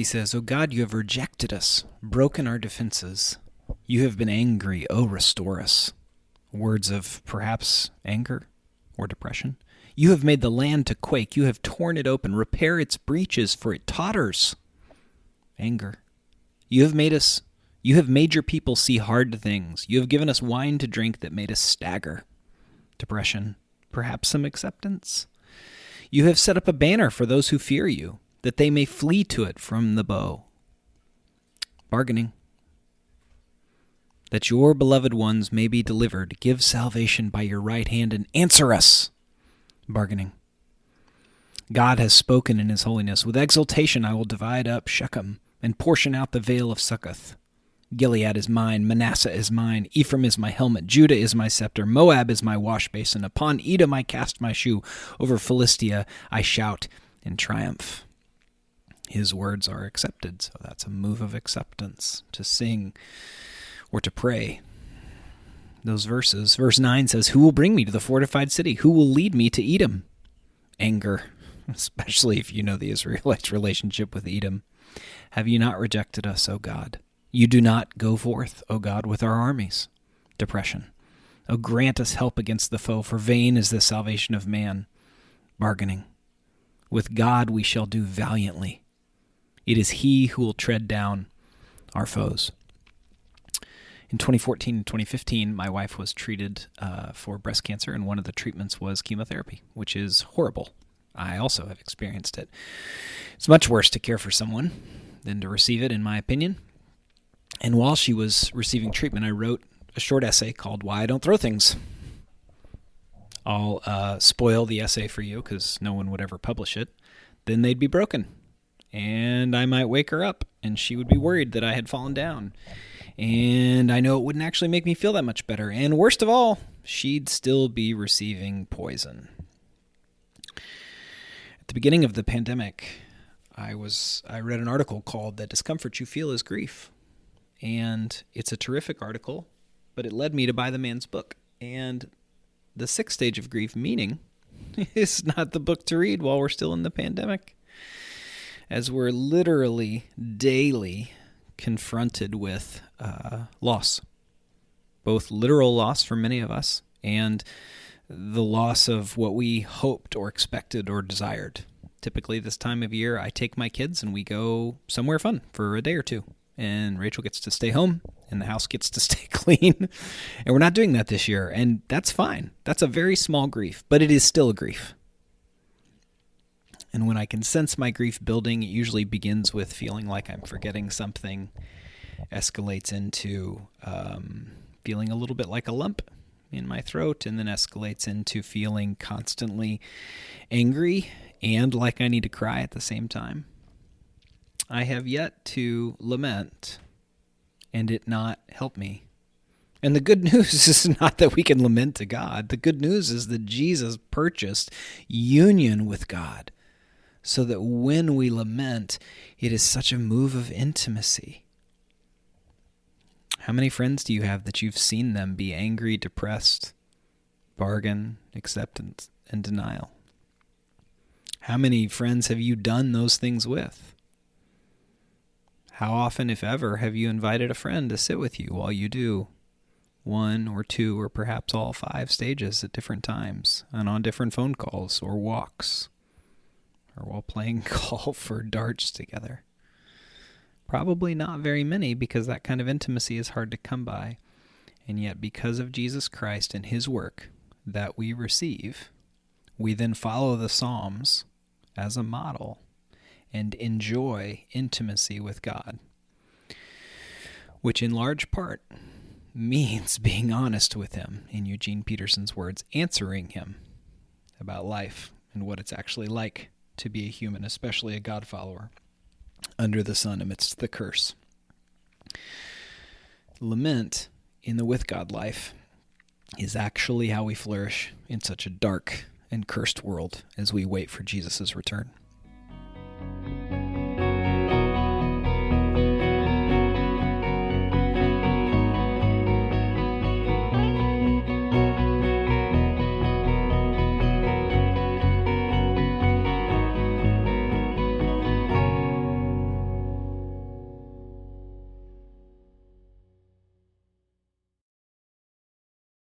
he says, "O God, you have rejected us, broken our defenses. You have been angry, oh, restore us." Words of perhaps anger or depression. "You have made the land to quake. You have torn it open. Repair its breaches, for it totters." Anger. You have made your people see hard things. You have given us wine to drink that made us stagger. Depression. Perhaps some acceptance. You have set up a banner for those who fear you, that they may flee to it from the bow. Bargaining. That your beloved ones may be delivered. Give salvation by your right hand and answer us. Bargaining. God has spoken in his holiness. With exultation I will divide up Shechem and portion out the vale of Succoth. Gilead is mine, Manasseh is mine, Ephraim is my helmet, Judah is my scepter, Moab is my wash basin. Upon Edom I cast my shoe, over Philistia I shout in triumph. His words are accepted, so that's a move of acceptance, to sing or to pray. Those verses. Verse 9 says, "Who will bring me to the fortified city? Who will lead me to Edom?" Anger, especially if you know the Israelites' relationship with Edom. "Have you not rejected us, O God? You do not go forth, O God, with our armies." Depression. "O grant us help against the foe, for vain is the salvation of man." Bargaining. "With God we shall do valiantly. It is he who will tread down our foes." In 2014 and 2015, my wife was treated for breast cancer, and one of the treatments was chemotherapy, which is horrible. I also have experienced it. It's much worse to care for someone than to receive it, in my opinion. And while she was receiving treatment, I wrote a short essay called "Why I Don't Throw Things." I'll spoil the essay for you because no one would ever publish it. Then they'd be broken. And I might wake her up, and she would be worried that I had fallen down. And I know it wouldn't actually make me feel that much better. And worst of all, she'd still be receiving poison. At the beginning of the pandemic, I read an article called "The Discomfort You Feel is Grief." And it's a terrific article, but it led me to buy the man's book. And the 6th stage of grief, meaning, is not the book to read while we're still in the pandemic, as we're literally daily confronted with loss, both literal loss for many of us and the loss of what we hoped or expected or desired. Typically this time of year, I take my kids and we go somewhere fun for a day or two. And Rachel gets to stay home, and the house gets to stay clean. And we're not doing that this year, and that's fine. That's a very small grief, but it is still a grief. And when I can sense my grief building, it usually begins with feeling like I'm forgetting something, escalates into feeling a little bit like a lump in my throat, and then escalates into feeling constantly angry and like I need to cry at the same time. I have yet to lament and it not help me. And the good news is not that we can lament to God. The good news is that Jesus purchased union with God so that when we lament, it is such a move of intimacy. How many friends do you have that you've seen them be angry, depressed, bargain, acceptance, and denial? How many friends have you done those things with? How often, if ever, have you invited a friend to sit with you while you do 1 or 2 or perhaps all 5 stages at different times and on different phone calls or walks or while playing golf or darts together? Probably not very many, because that kind of intimacy is hard to come by. And yet, because of Jesus Christ and his work that we receive, we then follow the Psalms as a model and enjoy intimacy with God, which in large part means being honest with him, in Eugene Peterson's words, answering him about life and what it's actually like to be a human, especially a God follower, under the sun amidst the curse. Lament in the with God life is actually how we flourish in such a dark and cursed world as we wait for Jesus' return.